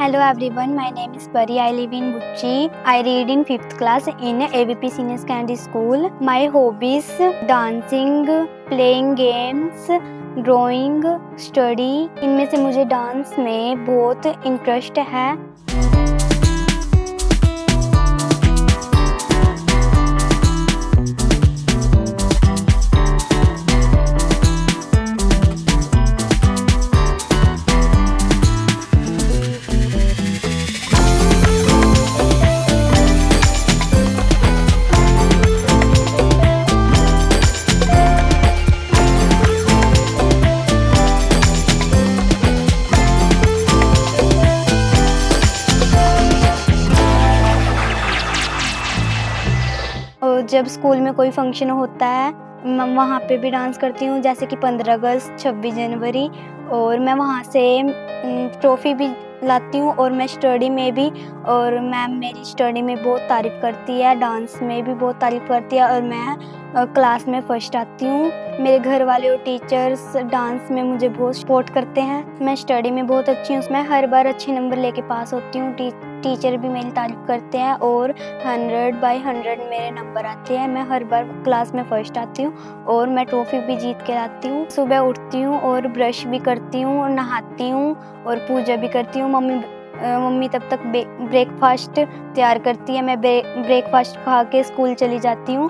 Hello everyone, my name is Pari. I live in Buchi. I read in 5th class in AVP Senior Secondary School. My hobbies dancing, playing games, drawing, study. इनमें से मुझे dance में बहुत interest है। और जब school में कोई फंक्शन होता है मैं वहाँ पे भी डांस करती हूँ, जैसे कि 15 अगस्त, 26 जनवरी, और मैं वहाँ से ट्रॉफी भी लाती हूँ। और मैं स्टडी में भी, और मैम मेरी स्टडी में बहुत तारीफ़ करती है, डांस में भी बहुत तारीफ़ करती है, और मैं क्लास में फर्स्ट आती हूँ। मेरे घर वाले और टीचर्स डांस में मुझे बहुत सपोर्ट करते हैं। मैं स्टडी में बहुत अच्छी हूँ, मैं हर बार अच्छे नंबर लेके पास होती हूँ। टीचर भी मेरी तारीफ़ करते हैं और 100/100 मेरे नंबर आते हैं। मैं हर बार क्लास में फर्स्ट आती हूँ और मैं ट्रॉफी भी जीत के लाती हूँ। सुबह उठती हूँ और ब्रश भी करती हूँ और नहाती हूँ और पूजा भी करती हूँ। मम्मी तब तक ब्रेकफास्ट तैयार करती है। मैं ब्रेकफास्ट खा के स्कूल चली जाती हूँ।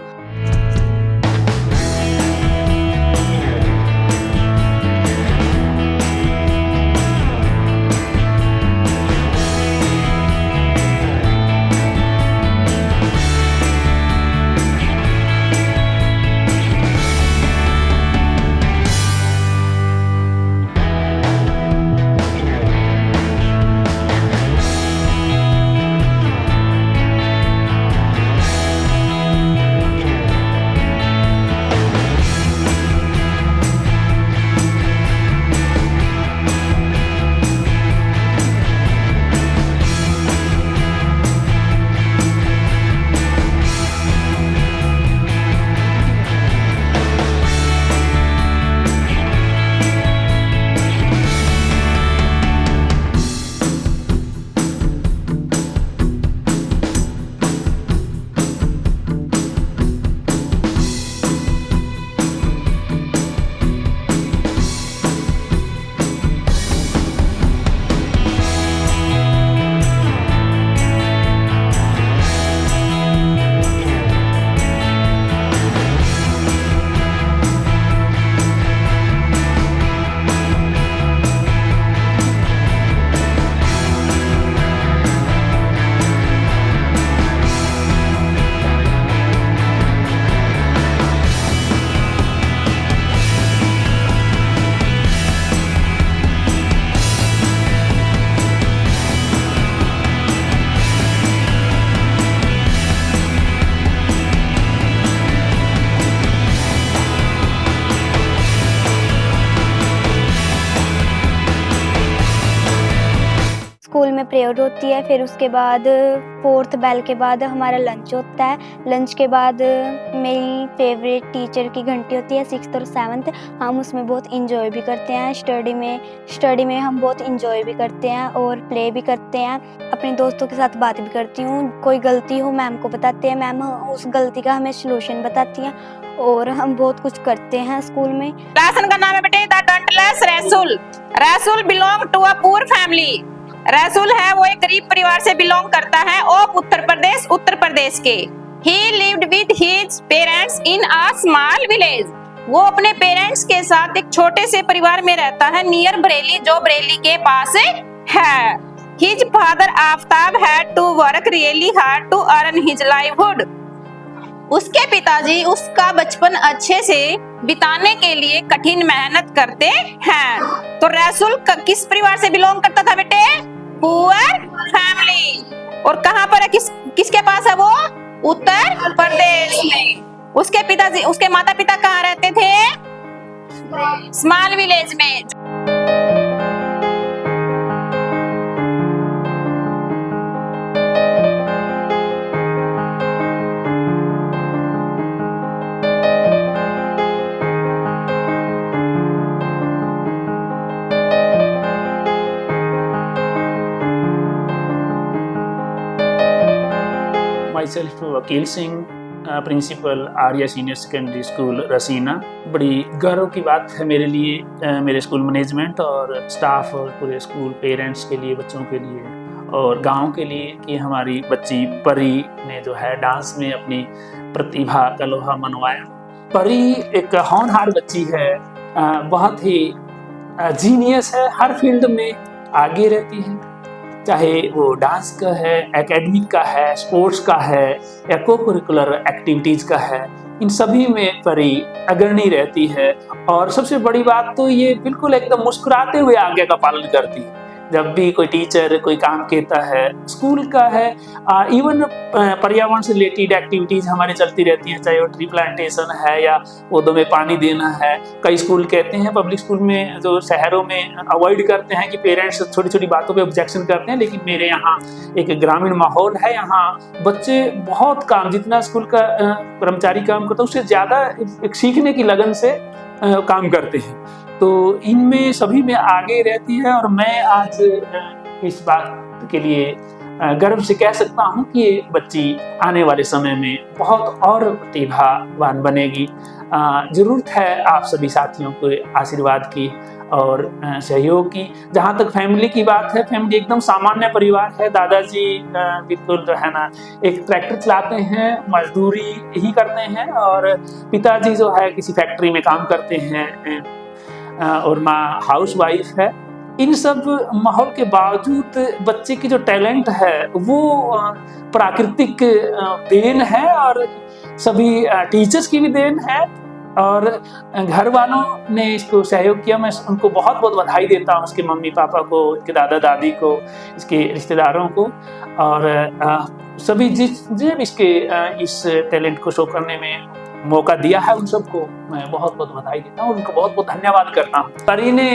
स्कूल में प्रेयर होती है, फिर उसके बाद 4th बेल के बाद हमारा लंच होता है। लंच के बाद मेरी फेवरेट टीचर की घंटी होती है 6th और 7th। हम उसमें बहुत इंजॉय भी करते हैं। स्टडी में हम बहुत इंजॉय भी करते हैं और प्ले भी करते हैं। अपने दोस्तों के साथ बात भी करती हूँ। कोई गलती हो मैम को बताते हैं, मैम उस गलती का हमें सलूशन बताती हैं और हम बहुत कुछ करते हैं स्कूल में। लेसन का नाम है बेटे the dauntless Rasool. Rasool belong to a poor family. Rasool है वो एक गरीब परिवार से बिलोंग करता है ऑफ उत्तर प्रदेश के। ही lived with his parents in a small village. वो अपने पेरेंट्स के साथ एक छोटे से परिवार में रहता है नियर बरेली, जो बरेली के पास है। His father Aftab had to work really hard to earn his livelihood. उसके पिताजी उसका बचपन अच्छे से बिताने के लिए कठिन मेहनत करते हैं। तो रसूल किस परिवार से बिलोंग करता था बेटे? Poor family. और कहाँ पर है, किसके पास है वो? उत्तर प्रदेश में। उसके माता पिता कहाँ रहते थे? स्मॉल विलेज में। myself Vakil Singh, principal Arya senior secondary school Rasina. बड़ी गर्व की बात है मेरे लिए, मेरे स्कूल मैनेजमेंट और स्टाफ और पूरे स्कूल पेरेंट्स के लिए, बच्चों के लिए और गांव के लिए कि हमारी बच्ची परी ने जो है डांस में अपनी प्रतिभा का लोहा मनवाया। परी एक होनहार बच्ची है, बहुत ही जीनियस है, हर फील्ड में आगे रहती है, चाहे वो डांस का है, एकेडमिक का है, स्पोर्ट्स का है या को करिकुलर एक्टिविटीज का है, इन सभी में परी अग्रणी रहती है। और सबसे बड़ी बात तो ये बिल्कुल एकदम मुस्कुराते हुए आज्ञा का पालन करती है। जब भी कोई टीचर कोई काम कहता है, स्कूल का है, इवन पर्यावरण से रिलेटेड एक्टिविटीज हमारे चलती रहती हैं, चाहे वो ट्री प्लांटेशन है या पौधों में पानी देना है। कई स्कूल कहते हैं, पब्लिक स्कूल में जो शहरों में अवॉइड करते हैं कि पेरेंट्स छोटी छोटी बातों पे ऑब्जेक्शन करते हैं, लेकिन मेरे यहाँ एक ग्रामीण माहौल है, यहाँ बच्चे बहुत काम, जितना स्कूल का कर्मचारी काम करता है उससे ज़्यादा एक सीखने की लगन से काम करते हैं। तो इनमें सभी में आगे रहती है और मैं आज इस बात के लिए गर्व से कह सकता हूँ कि ये बच्ची आने वाले समय में बहुत और प्रतिभावान बनेगी। ज़रूरत है आप सभी साथियों को आशीर्वाद की और सहयोग की। जहाँ तक फैमिली की बात है, फैमिली एकदम सामान्य परिवार है। दादाजी बिल्कुल जो है ना एक ट्रैक्टर चलाते हैं, मजदूरी ही करते हैं, और पिताजी जो है किसी फैक्ट्री में काम करते हैं और माँ हाउस वाइफ है। इन सब माहौल के बावजूद बच्चे की जो टैलेंट है वो प्राकृतिक देन है और सभी टीचर्स की भी देन है, और घर वालों ने इसको सहयोग किया। मैं उनको बहुत बहुत बधाई देता हूँ, उसके मम्मी पापा को, इसके दादा दादी को, इसके रिश्तेदारों को, और सभी जिसने भी इसके इस टैलेंट को शो करने में मौका दिया है उन सबको मैं बहुत बहुत बधाई देता हूँ, उनको बहुत बहुत धन्यवाद करता हूँ। परी ने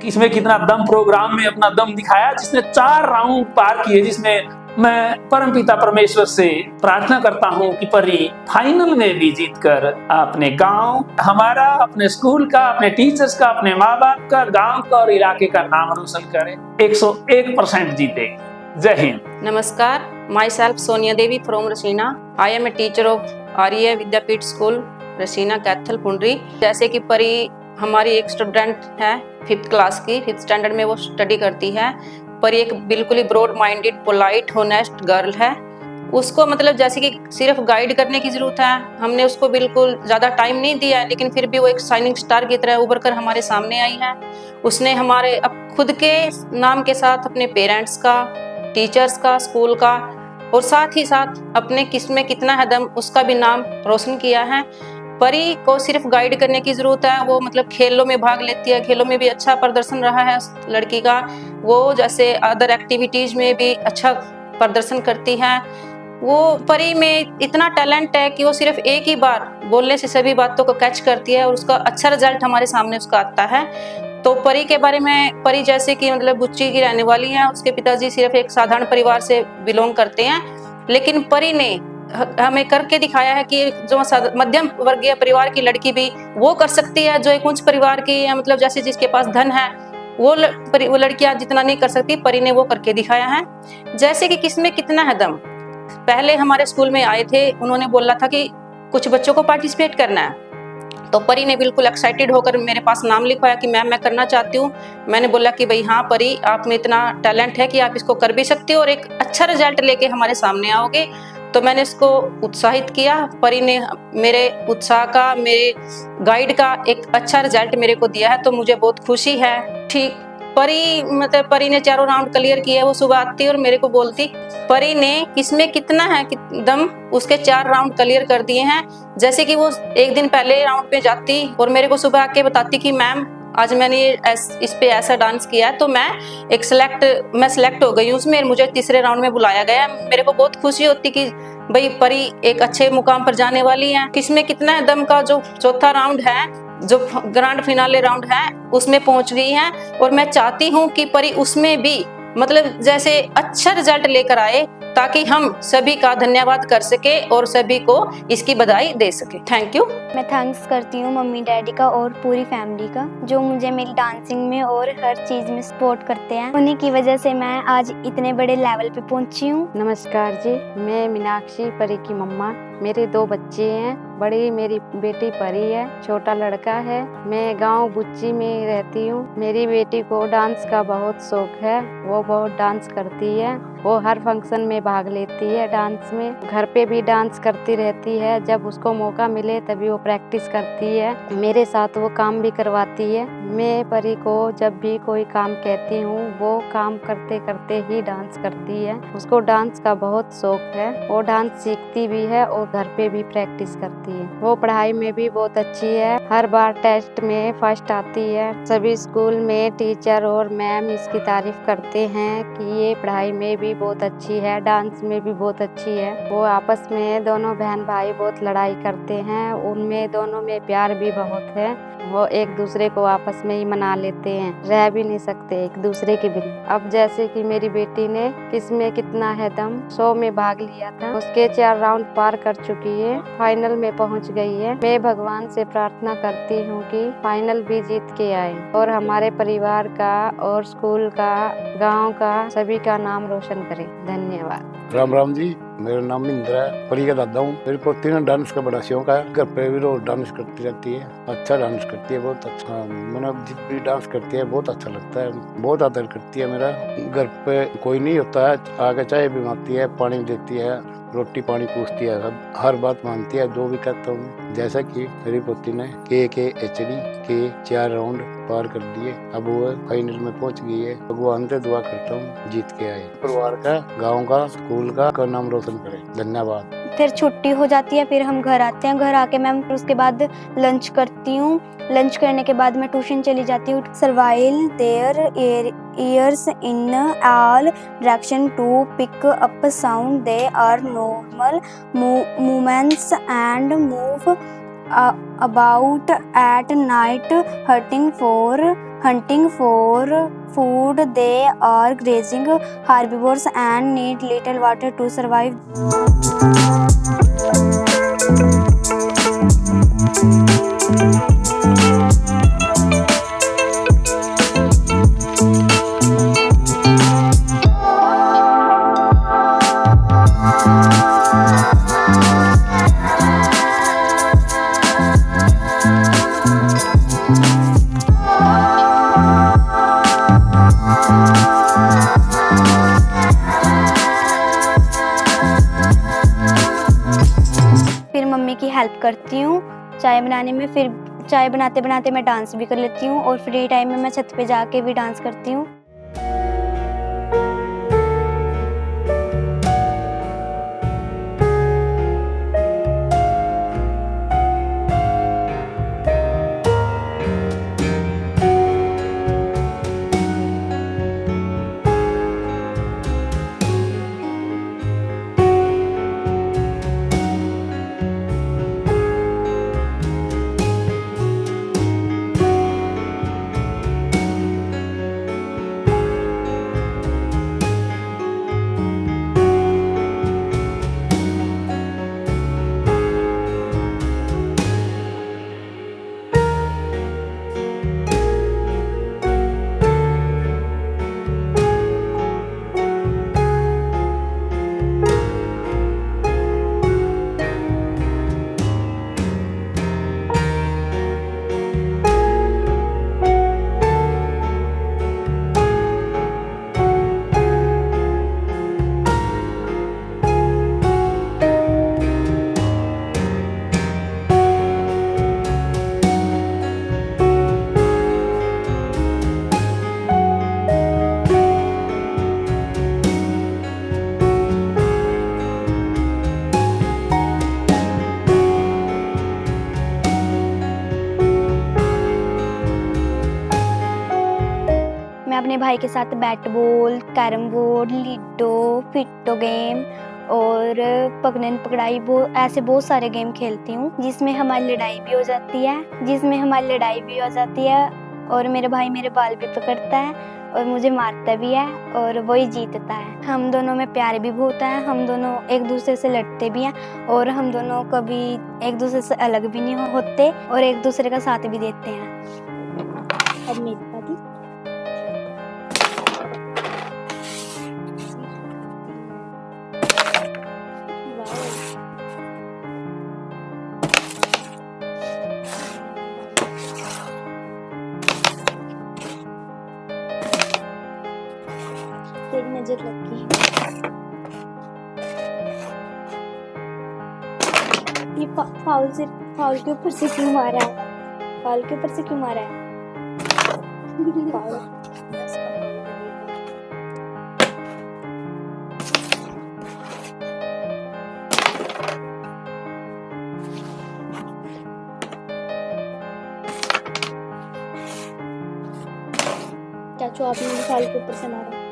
इसमें कितना दम, प्रोग्राम में अपना दम दिखाया, जिसने 4 राउंड पार किए, जिसमें मैं परमपिता परमेश्वर से प्रार्थना करता हूँ कि परी फाइनल में भी जीतकर अपने गांव, हमारा, अपने स्कूल का, अपने टीचर्स का, अपने माँ बाप का, गांव का और इलाके का नाम रोशन करे, 101% जीते। जय हिंद। नमस्कार, myself Sonia Devi from Rasina. I am a teacher of Arya Vidyapeeth school Rasina Kaithal Pundri. जैसे कि परी हमारी एक स्टूडेंट है 5th क्लास की, 5th स्टैंडर्ड में वो स्टडी करती है। परी एक बिल्कुल ही broad minded, polite, honest girl है। उसको मतलब जैसे कि सिर्फ गाइड करने की जरूरत है। हमने उसको बिल्कुल ज़्यादा टाइम नहीं दिया है, लेकिन फिर भी वो एक शाइनिंग स्टार की तरह उभर कर हमारे सामने आई है। उसने हमारे अब खुद के नाम के साथ अपने पेरेंट्स का, टीचर्स का, स्कूल का और साथ ही साथ अपने किस्में कितना है दम उसका भी नाम रोशन किया है। परी को सिर्फ गाइड करने की जरूरत है। वो मतलब खेलों में भाग लेती है, खेलों में भी अच्छा प्रदर्शन रहा है उस लड़की का। वो जैसे अदर एक्टिविटीज में भी अच्छा प्रदर्शन करती है। वो परी में इतना टैलेंट है कि वो सिर्फ एक ही बार बोलने से सभी बातों को कैच करती है और उसका अच्छा रिजल्ट हमारे सामने उसका आता है। तो परी के बारे में, परी जैसे कि मतलब गुच्ची की रहने वाली है। उसके पिताजी सिर्फ एक साधारण परिवार से बिलोंग करते हैं, लेकिन परी ने हमें करके दिखाया है कि जो मध्यम वर्गीय परिवार की लड़की भी वो कर सकती है, जो एक उच्च परिवार की है, मतलब जैसे जिसके पास धन है वो लड़कियां जितना नहीं कर सकती, परी ने वो करके दिखाया है। जैसे कि किसमें कितना है दम। पहले हमारे स्कूल में आए थे, उन्होंने बोला था कि कुछ बच्चों को पार्टिसिपेट करना है, तो परी ने बिल्कुल एक्साइटेड होकर मेरे पास नाम लिखवाया कि मैम मैं करना चाहती हूँ। मैंने बोला कि भाई हाँ परी, आप में इतना टैलेंट है कि आप इसको कर भी सकते हो और एक अच्छा रिजल्ट लेके हमारे सामने आओगे। तो मैंने इसको उत्साहित किया। परी ने मेरे उत्साह का, मेरे गाइड का एक अच्छा रिजल्ट मेरे को दिया है, तो मुझे बहुत खुशी है। ठीक, परी मतलब परी ने 4 राउंड क्लियर किए। वो सुबह आती और मेरे को बोलती परी ने किसमें कितना है दम, उसके 4 राउंड क्लियर कर दिए हैं। जैसे कि वो एक दिन पहले राउंड पे जाती और मेरे को सुबह आके बताती कि मैम आज मैंने इस पे ऐसा डांस किया है, तो मैं सेलेक्ट हो गई उसमें, मुझे तीसरे राउंड में बुलाया गया। मेरे को बहुत खुशी होती कि भाई परी एक अच्छे मुकाम पर जाने वाली है। किसमें कितना है दम का जो 4था राउंड है, जो ग्रैंड फिनाले राउंड है, उसमें पहुंच गई है। और मैं चाहती हूँ कि परी उसमें भी मतलब जैसे अच्छा रिजल्ट लेकर आए, ताकि हम सभी का धन्यवाद कर सके और सभी को इसकी बधाई दे सके। Thank you. मैं थैंक्स करती हूँ मम्मी डैडी का और पूरी फैमिली का, जो मुझे मेरी डांसिंग में और हर चीज़ में सपोर्ट करते हैं। उन्हीं की वजह से मैं आज इतने बड़े लेवल पे पहुंची हूँ। नमस्कार जी, मैं मीनाक्षी परी की मम्मा। मेरे 2 बच्चे हैं, बड़ी मेरी बेटी परी है, छोटा लड़का है। मैं गांव बुच्ची में रहती हूँ। मेरी बेटी को डांस का बहुत शौक है, वो बहुत डांस करती है। वो हर फंक्शन में भाग लेती है डांस में। घर पे भी डांस करती रहती है, जब उसको मौका मिले तभी वो प्रैक्टिस करती है। मेरे साथ वो काम भी करवाती है। मैं परी को जब भी कोई काम कहती हूँ, वो काम करते करते ही डांस करती है। उसको डांस का बहुत शौक है, वो डांस सीखती भी है और घर पे भी प्रैक्टिस करती है। वो पढ़ाई में भी बहुत अच्छी है, हर बार टेस्ट में फर्स्ट आती है। सभी स्कूल में टीचर और मैम इसकी तारीफ करते हैं कि ये पढ़ाई में भी बहुत अच्छी है, डांस में भी बहुत अच्छी है। वो आपस में दोनों बहन भाई बहुत लड़ाई करते हैं, उनमें दोनों में प्यार भी बहुत है। वो एक दूसरे को आपस में ही मना लेते हैं, रह भी नहीं सकते एक दूसरे के बिना। अब जैसे कि मेरी बेटी ने किसमें कितना है दम शो में भाग लिया था, उसके 4 राउंड पार कर चुकी है, फाइनल में पहुंच गई है। मैं भगवान से प्रार्थना करती हूँ कि फाइनल भी जीत के आए और हमारे परिवार का और स्कूल का, गांव का, सभी का नाम रोशन करे। धन्यवाद। राम राम जी, मेरा नाम इंद्र है, परी का दादा हूँ। मेरी पोती ने डांस का बड़ा शौक है, घर पे भी रोज डांस करती रहती है, अच्छा डांस करती है, बहुत अच्छा। मैंने जिस भी डांस करती है बहुत अच्छा लगता है, बहुत आदर करती है। मेरा घर पे कोई नहीं होता है, आके चाय भी बनाती है, पानी देती है, रोटी पानी पूछती है, सब हर बात मानती है जो भी कहता हूँ। जैसा कि मेरी पोती ने KKHD के 4 राउंड पार कर दिए, अब वो फाइनल में पहुंच गई है। भगवान से दुआ करता हूँ जीत के आए, परिवार का, गांव का, स्कूल का नाम रोशन करे। धन्यवाद। फिर छुट्टी हो जाती है, फिर हम घर आते हैं। घर आके मैं उसके बाद लंच करती हूँ। लंच करने के बाद मैं ट्यूशन चली जाती हूँ। Survive their ears in all direction to pick up sound. They are normal movements and move about at night hunting for food. They are grazing herbivores and need little water to survive. फिर mummy की help करती हूँ चाय बनाने में। फिर चाय बनाते बनाते मैं डांस भी कर लेती हूँ और फ्री टाइम में मैं छत पे जाके भी डांस करती हूँ। मैं अपने भाई के साथ bat ball, carrom board, ludo, फिट्टो गेम और पकड़न पकड़ाई ऐसे बहुत सारे गेम खेलती हूँ जिसमें हमारी लड़ाई भी हो जाती है और मेरा भाई मेरे बाल भी पकड़ता है और मुझे मारता भी है और वही जीतता है। हम दोनों में प्यार भी बहुत है, हम दोनों एक दूसरे से लड़ते भी हैं और हम दोनों कभी एक दूसरे से अलग भी नहीं होते और एक दूसरे का साथ भी देते हैं। अब मेरी बारी। तेरी नजर लगी। ये फाउल के ऊपर से क्यों मारा है? फाउल के ऊपर से क्यों मारा है? फाउल। चाचू आपने मुझे फाउल के ऊपर से मारा।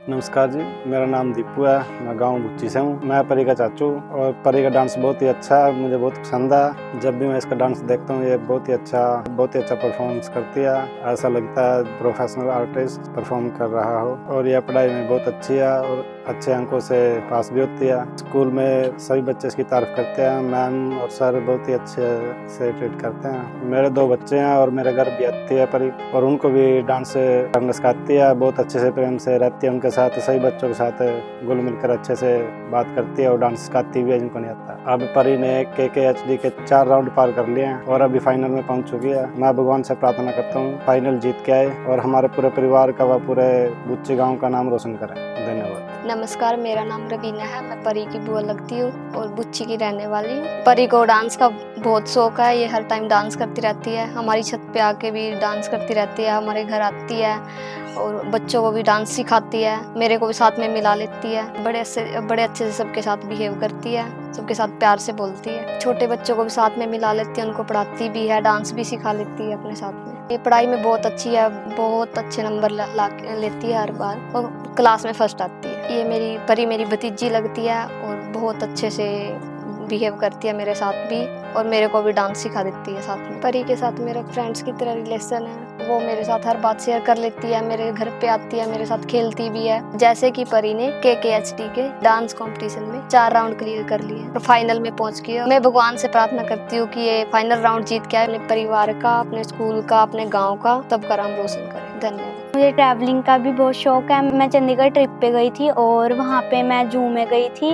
नमस्कार जी, मेरा नाम दीपू है। मैं गांव बुच्ची से हूँ। मैं परी का चाचू और परी का डांस बहुत ही अच्छा है, मुझे बहुत पसंद है। जब भी मैं इसका डांस देखता हूँ ये बहुत ही अच्छा परफॉर्मेंस करती है। ऐसा लगता है प्रोफेशनल आर्टिस्ट परफॉर्म कर रहा हो। और यह पढ़ाई में बहुत अच्छी है और अच्छे अंकों से पास भी होती है। स्कूल में सभी बच्चे इसकी तारीफ करते हैं। मैम और सर बहुत ही अच्छे से ट्रीट करते हैं। मेरे 2 बच्चे हैं और मेरे घर भी आती है परी और उनको भी डांस करना सिखाती है। बहुत अच्छे से प्रेम से रहती है उनके साथ, सभी बच्चों के साथ घुल मिलकर अच्छे से बात करती है और डांस सिखाती भी है जिनको नहीं आता। अब परी ने KKHD के 4 राउंड पार कर लिए हैं और अभी फाइनल में पहुंच चुकी है। मैं भगवान से प्रार्थना करता हूँ फाइनल जीत के आए और हमारे पूरे परिवार का व पूरे बुच्ची गाँव का नाम रोशन करें। धन्यवाद। नमस्कार, मेरा नाम रवीना है। मैं परी की बुआ लगती हूँ और बुच्ची की रहने वाली हूँ। परी को डांस का बहुत शौक है, ये हर टाइम डांस करती रहती है। हमारी छत पे आके भी डांस करती रहती है, हमारे घर आती है और बच्चों को भी डांस सिखाती है। मेरे को भी साथ में मिला लेती है। बड़े अच्छे से सबके साथ बिहेव करती है, सबके साथ प्यार से बोलती है। छोटे बच्चों को भी साथ में मिला लेती है, उनको पढ़ाती भी है, डांस भी सिखा लेती है अपने साथ में। ये पढ़ाई में बहुत अच्छी है, बहुत अच्छे नंबर ला लेती है हर बार और क्लास में फर्स्ट आती है। ये मेरी भतीजी लगती है और बहुत अच्छे से बिहेव करती है मेरे साथ भी और मेरे को भी डांस सिखा देती है साथ में। परी के साथ मेरा फ्रेंड्स की तरह रिलेशन है। वो मेरे साथ हर बात शेयर कर लेती है, मेरे घर पे आती है, मेरे साथ खेलती भी है। जैसे कि परी ने KKHD के डांस कंपटीशन में 4 राउंड क्लियर कर लिए और फाइनल में पहुंच गई। मैं भगवान से प्रार्थना करती हूँ कि ये फाइनल राउंड जीत के अपने परिवार का, अपने स्कूल का, अपने गाँव का सबका नाम रोशन करे। धन्यवाद। मुझे ट्रैवलिंग का भी बहुत शौक है। मैं चंडीगढ़ ट्रिप पे गई थी और वहाँ पे मैं जू में गई थी,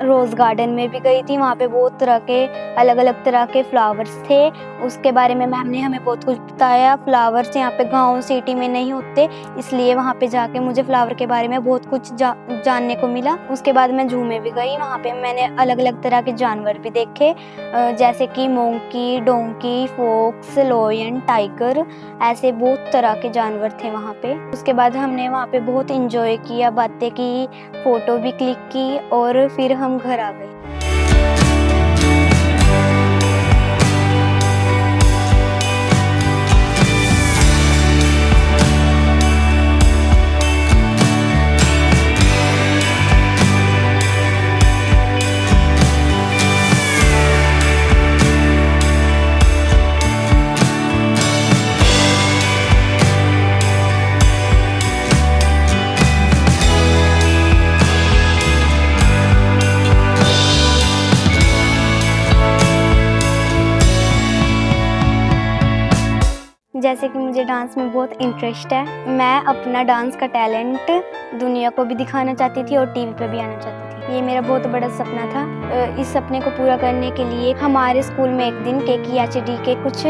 रोज गार्डन में भी गई थी। वहाँ पे बहुत तरह के अलग तरह के फ्लावर्स थे। उसके बारे में मैम ने हमें बहुत कुछ बताया। फ्लावर्स यहाँ पे गांव सिटी में नहीं होते, इसलिए वहाँ पे जाके मुझे फ्लावर के बारे में बहुत कुछ जानने को मिला। उसके बाद मैं जू में भी गई, वहाँ पे मैंने अलग तरह के जानवर भी देखे, जैसे कि monkey, donkey, fox, lion, tiger, ऐसे बहुत तरह के जानवर थे वहाँ पे। उसके बाद हमने वहाँ पे बहुत एंजॉय किया, बातें की, फोटो भी क्लिक की और फिर हम घर आ गए। जैसे कि मुझे डांस में बहुत इंटरेस्ट है। मैं अपना डांस का टैलेंट दुनिया को भी दिखाना चाहती थी और टीवी पे भी आना चाहती थी। ये मेरा बहुत बड़ा सपना था। इस सपने को पूरा करने के लिए हमारे स्कूल में एक दिन KKHD के कुछ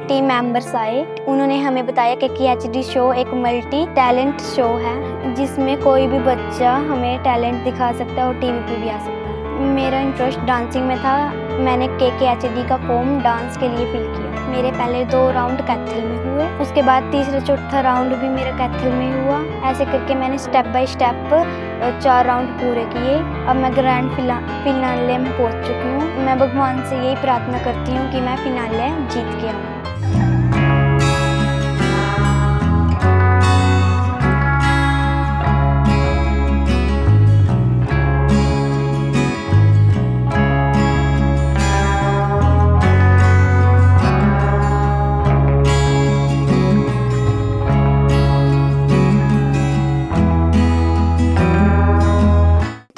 टीम मेंबर्स आए। उन्होंने हमें बताया कि KHD शो एक मल्टी टैलेंट शो है जिसमें कोई भी बच्चा हमें टैलेंट दिखा सकता है और टीवी पे भी आ सकता है। मेरा इंटरेस्ट डांसिंग में था। मैंने KHD का फॉर्म डांस के लिए फिल किया। मेरे पहले 2 राउंड कैथल में हुए, उसके बाद तीसरा चौथा राउंड भी मेरा कैथल में हुआ। ऐसे करके मैंने स्टेप बाय स्टेप 4 राउंड पूरे किए। अब मैं ग्रैंड फिनाले में पहुंच चुकी हूँ। मैं भगवान से यही प्रार्थना करती हूँ कि मैं फिनाले जीत के आऊँ।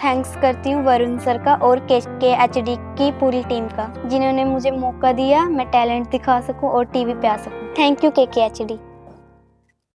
थैंक्स करती हूँ वरुण सर का और KHD की पूरी टीम का, जिन्होंने मुझे मौका दिया मैं टैलेंट दिखा सकूं और टीवी पे आ सकूं। Thank you KHD।